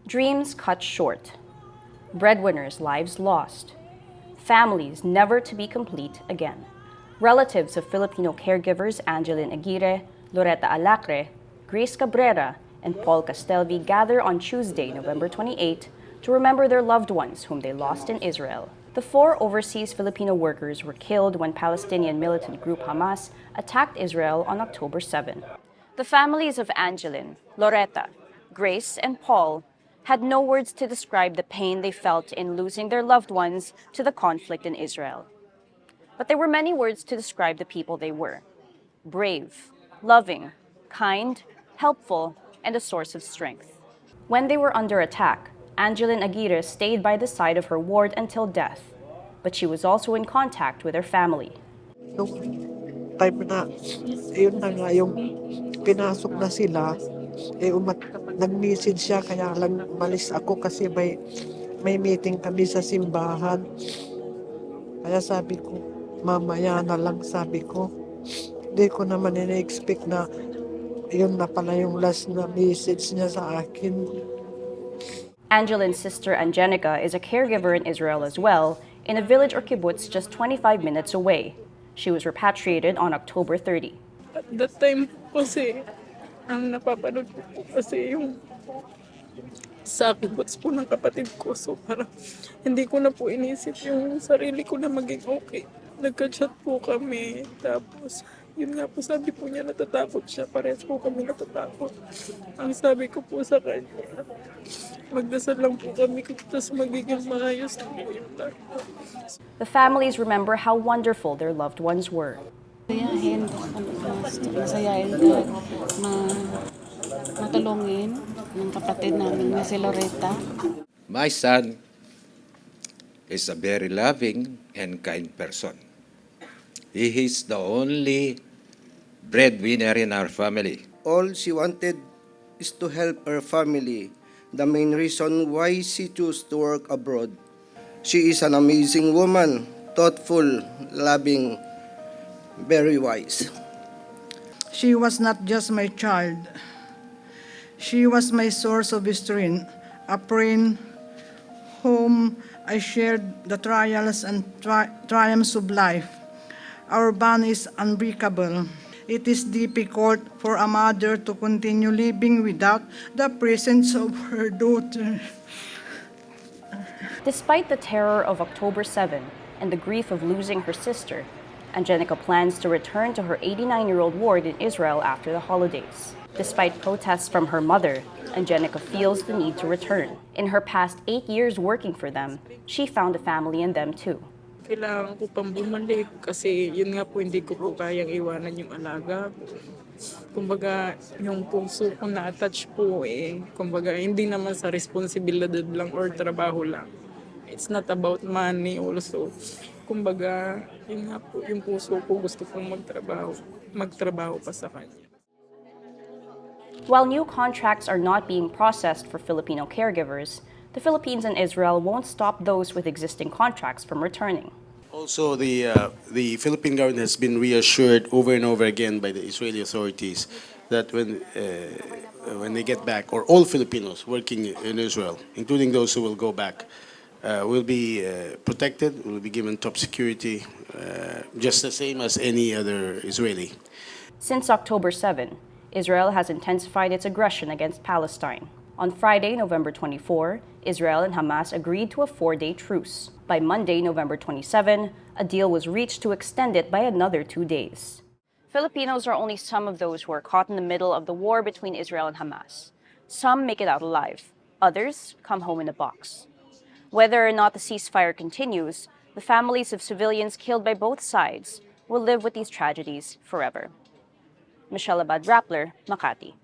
Dreams cut short. Breadwinners' lives lost. Families never to be complete again. Relatives of Filipino caregivers Angelyn Aguirre, Loreta Alacre, Grace Cabrera, and Paul Castelvi gather on Tuesday, November 28, to remember their loved ones whom they lost in Israel. The 4 overseas Filipino workers were killed when Palestinian militant group Hamas attacked Israel on October 7. The families of Angelyn, Loreta, Grace, and Paul had no words to describe the pain they felt in losing their loved ones to the conflict in Israel. But there were many words to describe the people they were: brave, loving, kind, helpful, and a source of strength. When they were under attack, Angelyn Aguirre stayed by the side of her ward until death, but she was also in contact with her family. Nung time na, yun na nga, yung pinasok na sila, nag-message siya, kaya lang malis ako kasi may meeting kami sa simbahan. Kaya sabi ko, mamaya na lang, sabi ko. Hindi ko naman ina-expect na yun na pala yung last na message niya sa akin. Angelyn's sister Angelica is a caregiver in Israel as well, in a village or kibbutz just 25 minutes away. She was repatriated on October 30. At that time kasi, ang napapanood ko po kasi yung sa kibbutz po ng kapatid ko. So parang hindi ko na po inisip yung sarili ko na maging okay. Nagka-chat po kami, tapos yun nga po, sabi po niya natatakot siya, parehas po kami natatakot. Ang sabi ko po sa kanya, magdasal lang po kami, tapos magiging maayos na po yung lahat. The families remember how wonderful their loved ones were. Masayain ka, matulungin ng kapatid namin na si Loreta. My son is a very loving and kind person. He is the only breadwinner in our family. All she wanted is to help her family. The main reason why she chose to work abroad. She is an amazing woman, thoughtful, loving, very wise. She was not just my child. She was my source of strength, a friend whom I shared the trials and triumphs of life. Our bond is unbreakable. It is difficult for a mother to continue living without the presence of her daughter. Despite the terror of October 7 and the grief of losing her sister, Angelica plans to return to her 89-year-old ward in Israel after the holidays. Despite protests from her mother, Angelica feels the need to return. In her past 8 years working for them, she found a family in them too. Kailangan ko pang bumalik kasi yun nga po, hindi ko po kayang iwanan yung alaga. Kumbaga, yung puso ko na-attach po kumbaga, hindi naman sa responsibilidad lang or trabaho lang. It's not about money also. Kumbaga, yun nga po, yung puso ko gusto kong magtrabaho pa sa kanya. While new contracts are not being processed for Filipino caregivers, the Philippines and Israel won't stop those with existing contracts from returning. Also, the Philippine government has been reassured over and over again by the Israeli authorities that when they get back, or all Filipinos working in Israel, including those who will go back, will be protected, will be given top security, just the same as any other Israeli. Since October 7, Israel has intensified its aggression against Palestine. On Friday, November 24, Israel and Hamas agreed to a 4-day truce. By Monday, November 27, a deal was reached to extend it by another 2 days. Filipinos are only some of those who are caught in the middle of the war between Israel and Hamas. Some make it out alive. Others come home in a box. Whether or not the ceasefire continues, the families of civilians killed by both sides will live with these tragedies forever. Michelle Abad, Rappler, Makati.